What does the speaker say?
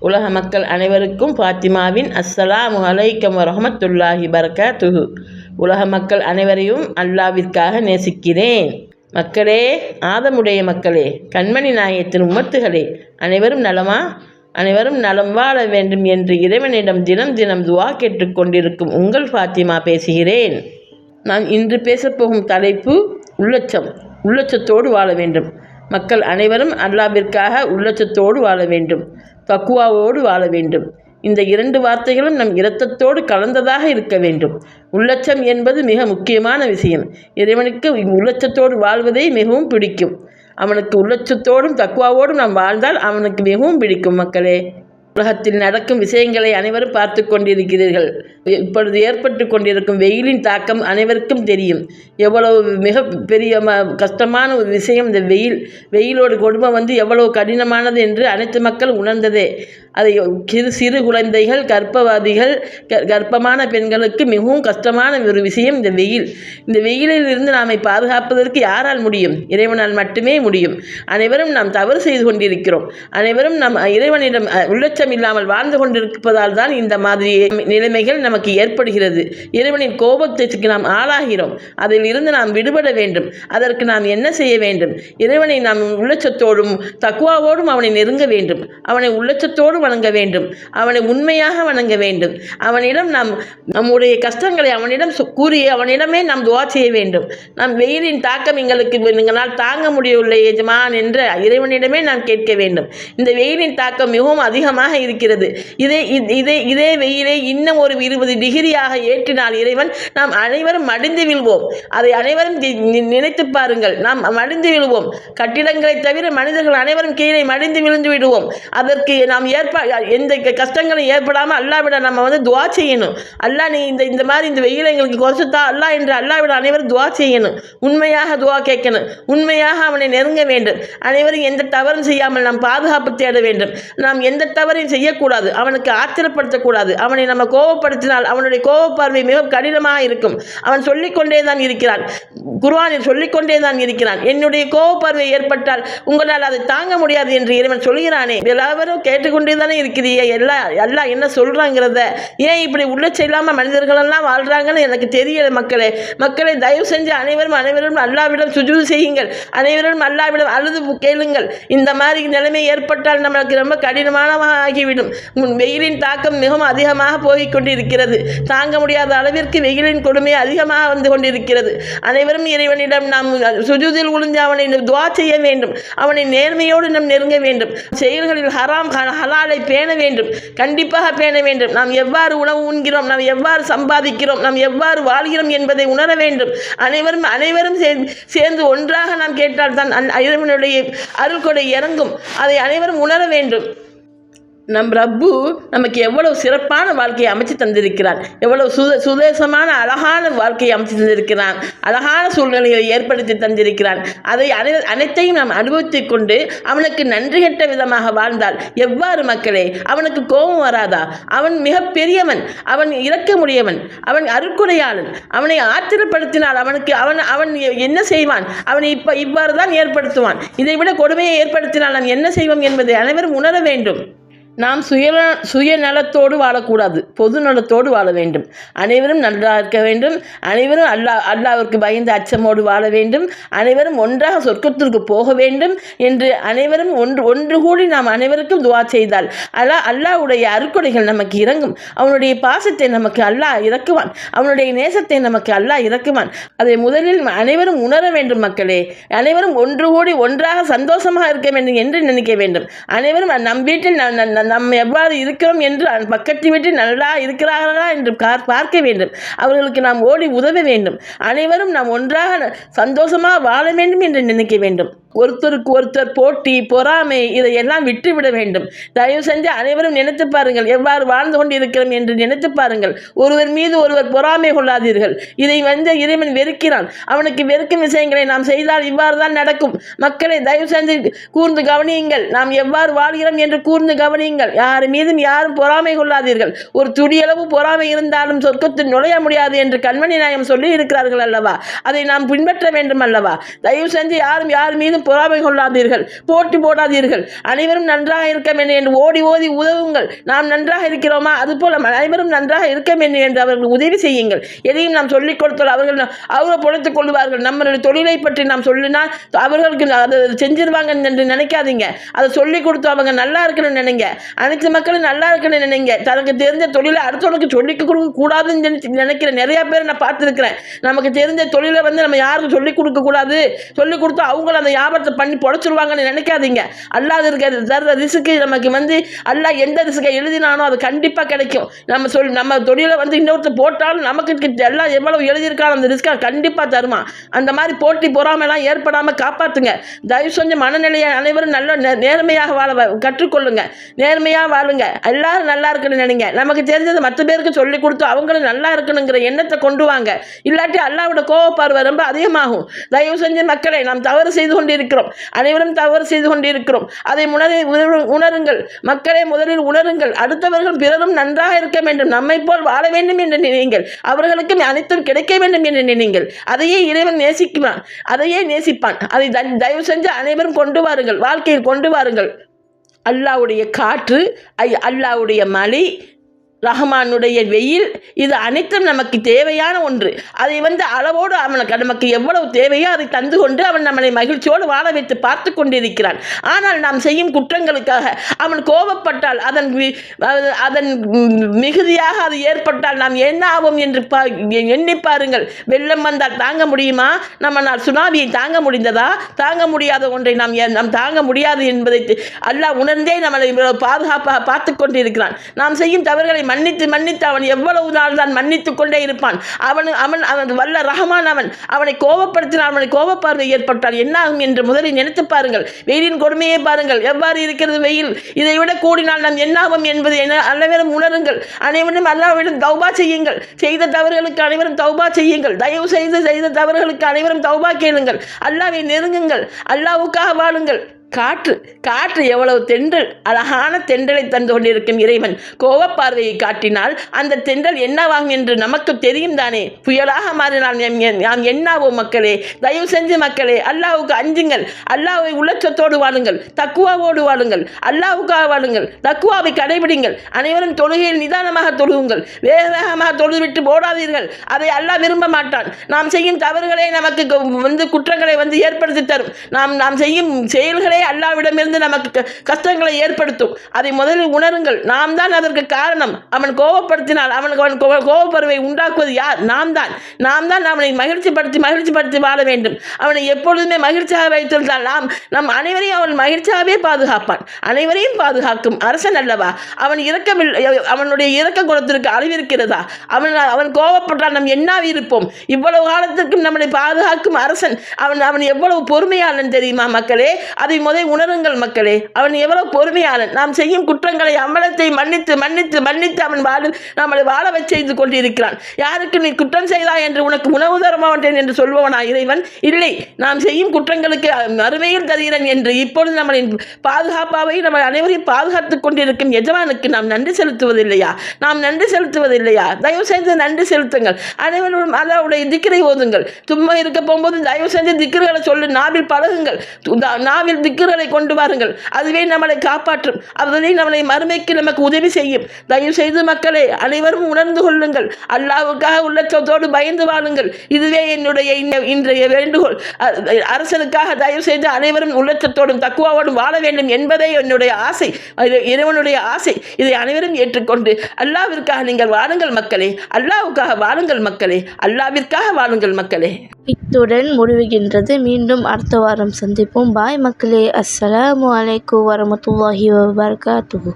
உலக மக்கள் அனைவருக்கும் ஃபாத்திமாவின் அஸ்ஸலாமு அலைக்கும் வரஹ்மத்துல்லாஹி பரகாத்துஹு. உலக மக்கள் அனைவரையும் அல்லாவிற்காக நேசிக்கிறேன். மக்களே, ஆதமுடைய மக்களே, கண்மணி நாயகத்தின் உம்மத்துகளே, அனைவரும் நலமா? அனைவரும் நலம் வாழ வேண்டும் என்று இறைவனிடம் தினம் தினம் துவா கேட்டுக்கொண்டிருக்கும் உங்கள் ஃபாத்திமா பேசுகிறேன். நான் இன்று பேசப்போகும் தலைப்பு உள்ளச்சத்தோடு வாழ வேண்டும். மக்கள் அனைவரும் அல்லாவிற்காக உள்ளச்சத்தோடு வாழ வேண்டும், தக்குவாவோடு வாழ வேண்டும். இந்த 2 வார்த்தைகளும் நம் இரத்தத்தோடு கலந்ததாக இருக்க வேண்டும். உள்ளச்சம் என்பது மிக முக்கியமான விஷயம். இறைவனுக்கு உள்ளச்சத்தோடு வாழ்வதே மிகவும் பிடிக்கும். அவனுக்கு உள்ளச்சத்தோடும் தக்குவாவோடும் நாம் வாழ்ந்தால் அவனுக்கு மிகவும் பிடிக்கும். மக்களே, உலகத்தில் நடக்கும் விஷயங்களை அனைவரும் பார்த்து கொண்டிருக்கிறீர்கள். இப்பொழுது ஏற்பட்டு கொண்டிருக்கும் வெயிலின் தாக்கம் அனைவருக்கும் தெரியும். எவ்வளவு மிக பெரிய கஷ்டமான ஒரு விஷயம் இந்த வெயிலோடு கொடுமை எவ்வளவு கடினமானது என்று அனைத்து மக்கள் உணர்ந்ததே. அதை சிறு குழந்தைகள், கர்ப்பவாதிகள், கர்ப்பமான பெண்களுக்கு மிகவும் கஷ்டமான ஒரு விஷயம் இந்த வெயில். இந்த வெயிலில் இருந்து நாமை பாதுகாப்பதற்கு யாரால் முடியும்? இறைவனால் மட்டுமே முடியும். அனைவரும் நாம் தவறு செய்து கொண்டிருக்கிறோம். அனைவரும் நம் இறைவனிடம் உள்ளச்சம் இல்லாமல் வாழ்ந்து கொண்டிருப்பதால் தான் இந்த மாதிரி நிலைமைகள் நமக்கு ஏற்படுகிறது. இறைவனின் கோபத்திற்கு நாம் ஆளாகிறோம். அதில் இருந்து நாம் விடுபட வேண்டும். அதற்கு நாம் என்ன செய்ய வேண்டும்? இறைவனை நாம் உள்ளச்சத்தோடும் தக்குவாவோடும் அவனை நெருங்க வேண்டும். அவனை உள்ளச்சத்தோடு வணங்க வேண்டும். அவனை உண்மையாக வணங்க வேண்டும். அவனிடம் நாம் நம்முடைய கஷ்டங்களை அவனிடம் கூறி அவனிடமே நாம் துவா செய்ய வேண்டும். நாம் வெயிலின் தாக்கம் எங்களால் தாங்க முடியவில்லை எஜமான் என்ற இறைவனிடமே நாம் கேட்க வேண்டும். இந்த வெயிலின் தாக்கம் மிகவும் அதிகமாக இருக்கிறது. இதே வெயிலை இன்னும் ஒரு 20 டிகிரியாக ஏற்றினால் இறைவன் நாம் அனைவரும் மடிந்து விழுவோம். அதை அனைவரும் நினைத்து பாருங்கள். நாம் மடிந்து விழுவோம். கட்டிடங்களை தவிர மனிதர்கள் அனைவரும் கீழே மடிந்து விழுந்து விடுவோம். அதற்கு நாம் எந்த கஷ்டங்களும் ஏற்படாமல் அல்லாவிட நம்ம துவா செய்யணும். அல்லா, நீ இந்த மாதிரி இந்த வெயிலை எங்களுக்கு குறைச்சுத்தா அல்லா என்று அல்லாவிட அனைவரும் துவா செய்யணும். உண்மையாக துவா கேட்கணும். உண்மையாக அவனை நெருங்க வேண்டும். அனைவரும் எந்த தவறும் செய்யாமல் நாம் பாதுகாப்பு தேட வேண்டும். நாம் எந்த தவறையும் செய்யக்கூடாது. அவனுக்கு ஆத்திரப்படுத்தக்கூடாது. அவனை நம்ம கோபப்படுத்தினால் அவனுடைய கோபப்பார்வை மிகவும் கடினமாக இருக்கும். அவன் சொல்லிக்கொண்டே தான் இருக்கிறான். குர்ஆனில் சொல்லிக்கொண்டே தான் இருக்கிறான். என்னுடைய கோபப்பார்வை ஏற்பட்டால் உங்களால் அதை தாங்க முடியாது என்று இறைவன் சொல்கிறானே. எல்லாரும் கேட்டுக்கொண்டே தானே இருக்கிறீங்க. எல்லாம் என்ன சொல்றாங்கிறத ஏன் இப்படி உள்ளச்சம் இல்லாமல் மனிதர்களெல்லாம் வாழ்றாங்கன்னு எனக்கு தெரியல. மக்களே, தயவு செஞ்சு அனைவரும் அல்லாவிடம் சுஜூது செய்யுங்கள். அனைவரும் அல்லாவிடம் அழுது கேளுங்கள். இந்த மாதிரி நிலைமை ஏற்பட்டால் நம்மளுக்கு ரொம்ப கடினமாக ஆகிவிடும். வெயிலின் தாக்கம் மிகவும் அதிகமாக போய்கொண்டிருக்கிறது. தாங்க முடியாத அளவிற்கு வெயிலின் கொடுமை அதிகமாக வந்து கொண்டிருக்கிறது. அனைவரும் இறைவனிடம் நாம் சுஜூதில் விழுந்து அவனை துவா செய்ய வேண்டும். அவனை நேர்மையோடு நாம் நெருங்க வேண்டும். செயல்களில் ஹராம் ஹலாலை பேண வேண்டும். கண்டிப்பாக பேண வேண்டும். நாம் எவ்வாறு உணவு உண்கிறோம், நாம் எவ்வாறு சம்பாதிக்கிறோம், நாம் எவ்வாறு வாழ்கிறோம் என்பதை உணர வேண்டும். அனைவரும் சேர்ந்து ஒன்றாக நாம் கேட்டால் தான் இறைவனுடைய அருள் கொடை இறங்கும். அதை அனைவரும் உணர வேண்டும். நம் ரப்பு நமக்கு எவ்வளவு சிறப்பான வாழ்க்கையை அமைச்சு தந்திருக்கிறான். எவ்வளவு சுதேசமான அழகான வாழ்க்கையை அமைச்சு தந்திருக்கிறான். அழகான சூழ்நிலைகளை ஏற்படுத்தி தந்திருக்கிறான். அதை அனைத்தையும் நாம் அனுபவித்து கொண்டு அவனுக்கு நன்றி கெட்ட விதமாக வாழ்ந்தால் எவ்வாறு? மக்களே, அவனுக்கு கோபம் வராதா? அவன் மிக பெரியவன். அவன் இரக்கமுடையவன். அவன் அருட்கொடையாளன். அவனை ஆத்திரப்படுத்தினால் அவன் என்ன செய்வான்? அவனை இவ்வாறு தான் ஏற்படுத்துவான். இதைவிட கொடுமையை ஏற்படுத்தினால் நாம் என்ன செய்வோம் என்பதை அனைவரும் உணர வேண்டும். நாம் சுயநலத்தோடு வாழக்கூடாது, பொது நலத்தோடு வாழ வேண்டும். அனைவரும் நன்றாக இருக்க வேண்டும். அனைவரும் அல்லாவிற்கு பயந்து அச்சமோடு வாழ வேண்டும். அனைவரும் ஒன்றாக சொர்க்கத்திற்கு போக வேண்டும் என்று அனைவரும் ஒன்று கூடி நாம் அனைவருக்கும் துவா செய்தால் அல்லாஹ்வுடைய அருட்கொடைகள் நமக்கு இறங்கும். அவனுடைய பாசத்தை நமக்கு அல்லாஹ் இறக்குவான். அவனுடைய நேசத்தை நமக்கு அல்லாஹ் இறக்குவான். அதை முதலில் அனைவரும் உணர வேண்டும். மக்களே, அனைவரும் ஒன்று கூடி ஒன்றாக சந்தோஷமாக இருக்க வேண்டும் என்று நினைக்க வேண்டும். அனைவரும் நம் வீட்டில் நம்ம எவ்வாறு இருக்கிறோம் என்று பக்கத்து வீட்டில் நல்லா இருக்கிறார்களா என்று பார்க்க வேண்டும். அவர்களுக்கு நாம் ஓடி உதவ வேண்டும். அனைவரும் நாம் ஒன்றாக சந்தோஷமாக வாழ வேண்டும் என்று நினைக்க வேண்டும். ஒருத்தருக்கு ஒருத்தர் போட்டி, பொறாமை இதையெல்லாம் விட்டுவிட வேண்டும். தயவு செஞ்சு அனைவரும் நினைத்து பாருங்கள். எவ்வாறு வாழ்ந்து கொண்டு இருக்கிறோம் என்று நினைத்து பாருங்கள். ஒருவர் மீது ஒருவர் பொறாமை கொள்ளாதீர்கள். இதை இறைவன் வெறுக்கிறான். அவனுக்கு வெறுக்கும் விஷயங்களை நாம் செய்தால் இவ்வாறு தான் நடக்கும். மக்களை தயவு செஞ்சு கூர்ந்து கவனியுங்கள். நாம் எவ்வாறு வாழ்கிறோம் என்று கூர்ந்து கவனியுங்கள். கொள்ளுங்கள். யார் மீதும் யாரும் பொறாமை கொள்ளாதீர்கள். ஒரு துடியளவு பொறாமை இருந்தாலும் சொர்க்கத்தில் நுழைய முடியாது என்று கண்மணி நாயகம் சொல்லி இருக்கிறார்கள் அல்லவா? அதை நாம் பின்பற்ற வேண்டும் அல்லவா? தயவு செஞ்சு யாரும் யார் மீதும் பொறாமை கொள்ளாதீர்கள், போட்டி போடாதீர்கள். அனைவரும் நன்றாக இருக்க வேண்டும் என்று ஓடி ஓடி உதவுங்கள். நாம் நன்றாக இருக்கிறோமா, அதுபோல அனைவரும் நன்றாக இருக்க வேண்டும் என்று அவர்கள் உதவி செய்யுங்கள். எதையும் நாம் சொல்லிக் கொடுத்தால் அவர்கள் பொழைத்துக் கொள்வார்கள். நம்மளுடைய தொழிலை பற்றி நாம் சொல்லினால் அவர்களுக்கு அதை செஞ்சிருவாங்க என்று நினைக்காதீங்க. அதை சொல்லிக் கொடுத்து அவங்க நல்லா இருக்கணும்னு நினைங்க. அனைத்து மக்களும் நல்லா இருக்கணும்னு நினைங்க. தனக்கு தெரிஞ்ச தொழிலை அடுத்தவனுக்கு சொல்லிக் கொடுக்க கூடாதுன்னு நினைக்கிற நிறைய பேர் நான் பார்த்துருக்கிறேன். நமக்கு தெரிஞ்ச தொழிலை நம்ம யாருக்கும் சொல்லிக் கொடுக்க கூடாது, சொல்லிக் கொடுத்தா அவங்களும் அந்த வியாபாரத்தை பண்ணி பொழைச்சிருவாங்கன்னு நினைக்காதீங்க. அல்லாஹ் தர்ற ரிஸ்க்கு நமக்கு அல்லாஹ் எந்த ரிஸ்க்கை எழுதினானோ அது கண்டிப்பாக கிடைக்கும். நம்ம தொழிலை இன்னொருத்தர் போட்டாலும் நமக்கு எல்லாம் எவ்வளவு எழுதியிருக்காலும் அந்த ரிஸ்க்கை கண்டிப்பாக தருமா. அந்த மாதிரி போட்டி பொறாமைலாம் ஏற்படாமல் காப்பாற்றுங்க. தயவு செஞ்சு மனநிலையை அனைவரும் நல்ல நேர்மையாக வாழ கற்றுக்கொள்ளுங்க. நேர்மையாக வாழுங்க. எல்லாரும் நல்லா இருக்கணும்னு நினைங்க. நமக்கு தெரிஞ்சது மற்ற பேருக்கு சொல்லிக் கொடுத்து அவங்களும் நல்லா இருக்கணுங்கிற எண்ணத்தை கொண்டு வாங்க. இல்லாட்டி அல்லாஹ்வோட கோபப்பார்வை ரொம்ப அதிகமாகும். தயவு செஞ்சு மக்களை, நாம் தவறு செய்து கொண்டிருக்கிறோம். அனைவரும் தவறு செய்து கொண்டிருக்கிறோம். அதை உணருங்கள் மக்களே. முதலில் உணருங்கள். அடுத்தவர்கள் பிறரும் நன்றாக இருக்க வேண்டும், நம்மை போல் வாழ வேண்டும் என்று நினைங்கள். அவர்களுக்கும் அனைத்தும் கிடைக்க வேண்டும் என்று நினைங்கள். அதையே இறைவன் நேசிக்கிறான், அதையே நேசிப்பான். அதை தயவு செஞ்சு அனைவரும் கொண்டு வாருங்கள், வாழ்க்கையில் கொண்டு வாருங்கள். அல்லாஹ்வுடைய காற்று, அல்லாஹ்வுடைய மழை, ரஹ்மானுடைய வெயில், இது அனைத்தும் நமக்கு தேவையான ஒன்று. அதை அளவோடு நமக்கு எவ்வளவு தேவையோ அதை தந்து கொண்டு அவன் நம்மளை மகிழ்ச்சியோடு வாழ வைத்து பார்த்து கொண்டிருக்கிறான். ஆனால் நாம் செய்யும் குற்றங்களுக்காக அவன் கோபப்பட்டால், அதன் மிகுதியாக அது ஏற்பட்டால் நாம் என்ன ஆகும் என்று எண்ணி பாருங்கள். வெள்ளம் வந்தால் தாங்க முடியுமா? நம்ம சுனாமியை தாங்க முடிந்ததா? தாங்க முடியாத ஒன்றை நாம் தாங்க முடியாது என்பதை அல்லாஹ் உணர்ந்தே நம்மளை பாதுகாப்பாக பார்த்து கொண்டிருக்கிறான். நாம் செய்யும் தவறுகளை மன்னித்து அவன் எவ்வளவு நாள் தான் மன்னித்துக் கொண்டே இருப்பான். அவன் வல்ல ரஹ்மான். அவனை கோபப்படுத்தினால், அவனை கோபப்பார்வை ஏற்பட்டால் என்ன ஆகும் என்று முதலில் நினைத்து பாருங்கள். வெயிலின் கொடுமையை பாருங்கள், எவ்வாறு இருக்கிறது வெயில். இதை விட கூடினால் நாம் என்ன ஆகும் என்பதை அனைவரும் உணருங்கள். அனைவரும் அல்லாஹ்விடம் தௌபா செய்யுங்கள். செய்த தவறுகளுக்கு அனைவரும் தௌபா செய்யுங்கள். தயவு செய்த தவறுகளுக்கு அனைவரும் தௌபா கேளுங்கள். அல்லாஹ்வை நெருங்குங்கள். அல்லாஹ்வுக்காக வாழுங்கள். காற்று எவ்வளவு தென்றல், அழகான தென்றலை தந்து கொண்டிருக்கும் இறைவன் கோபப்பார்வையை காட்டினால் அந்த தென்றல் என்னவாகும் என்று நமக்கு தெரியும் தானே. புயலாக மாறினால் நாம் என்னாவோம் மக்களே. தயவு செஞ்சு மக்களே, அல்லாஹ்வுக்கு அஞ்சுங்கள். அல்லாஹ்வை உள்ளச்சத்தோடு வாழுங்கள், தக்குவாவோடு வாழுங்கள், அல்லாஹ்வுக்காக வாழுங்கள், தக்குவாவை கடைபிடிங்கள். அனைவரும் தொழுகையில் நிதானமாக தொழுகுங்கள். வேகமாக தொழுவிட்டு போடாதீர்கள். அதை அல்லாஹ் விரும்ப மாட்டான். நாம் செய்யும் தவறுகளே நமக்கு குற்றங்களை ஏற்படுத்தி தரும். நாம் செய்யும் செயல்களே அல்லாஹ்விடமிருந்து நமக்கு கஷ்டங்களை ஏற்படுத்தும். அதை முதலில் உணருங்கள். நாம் தான் அதற்கு காரணம். அவன் கோபப்படுத்தினால் அவன் கோபப்பருவை உண்டாக்குவது யார்? நாம் தான் அவனை மகிழ்ச்சிப்படுத்தி வாழ வேண்டும். அவனை எப்பொழுதுமே மகிழ்ச்சியாக வைத்திருந்தால் நம் அனைவரையும் அவன் மகிழ்ச்சியாகவே பாதுகாப்பான். அனைவரையும் பாதுகாக்கும் அரசன் அல்லவா? அவனுடைய இரக்க குணத்திற்கு அளவிருக்கிறதா? அவன் கோபப்பட்டால் நாம் என்னாவி இருப்போம்? இவ்வளவு காலத்திற்கும் நம்மளை பாதுகாக்கும் அரசன் அவன் எவ்வளவு பொறுமையாளன் தெரியுமா மக்களே? அதை முதல் உணருங்கள் மக்களே. அவன் எவ்வளவு பொறுமையாளன். நாம் செய்யும் குற்றங்களை அமலத்தை மன்னித்து அவன் நம்மளை வாழ செய்து கொண்டிருக்கிறான். யாருக்கு நீ குற்றம் செய்தாய் என்று உனக்கு உணவு தர மாட்டேன் என்று சொல்பவனா இறைவன்? இல்லை. நாம் செய்யும் குற்றங்களுக்கு அருமையில் தருகிறேன் என்று இப்பொழுது நம்மளை பாதுகாப்பாவை நம்ம அனைவரையும் பாதுகாத்துக் கொண்டிருக்கும் எஜமானுக்கு நாம் நன்றி செலுத்துவதில்லையா? தயவு செய்து நன்றி செலுத்துங்கள். அனைவரும் அல்லாஹ்வுடைய திக்ரை ஓதுங்கள். சும்மா இருக்க போகும்போது தயவு செஞ்சு திக்ர்களை சொல்லு, நாவில் பழகுங்கள். நாவில் திக்ர்களை கொண்டு வாருங்கள். அதுவே நம்மளை காப்பாற்றும். அதுவே நம்மளை மறுமைக்கு நமக்கு உதவி செய்யும். தயவு செய்து மக்களே அனைவரும் உணர்ந்து கொள்ளுங்கள். அல்லாஹ்வுக்காக உள்ளத்தோடு பயந்து வாழுங்கள். இதுவே என்னுடைய இன்றைய வேண்டுகோள். அரசனுக்காக தயவு செய்து அனைவரும் உள்ளத்தோடும் தக்குவாவோடும் வாழ வேண்டும் என்பதே என்னுடைய ஆசை, இறைவனுடைய ஆசை. இதை அனைவரும் ஏற்றுக்கொண்டு அல்லாஹ்விற்காக நீங்கள் வாழுங்கள் மக்களே. அல்லாஹ்வுக்காக வாழுங்கள் மக்களே. அல்லாஹ்விற்காக வாழுங்கள் மக்களே. இத்துடன் முடிவுகின்றது. மீண்டும் அடுத்த வாரம் சந்திப்போம். பாய் மக்களே. அஸ்ஸலாமு அலைக்கும் வரஹ்மத்துல்லாஹி வபரகாத்துஹு.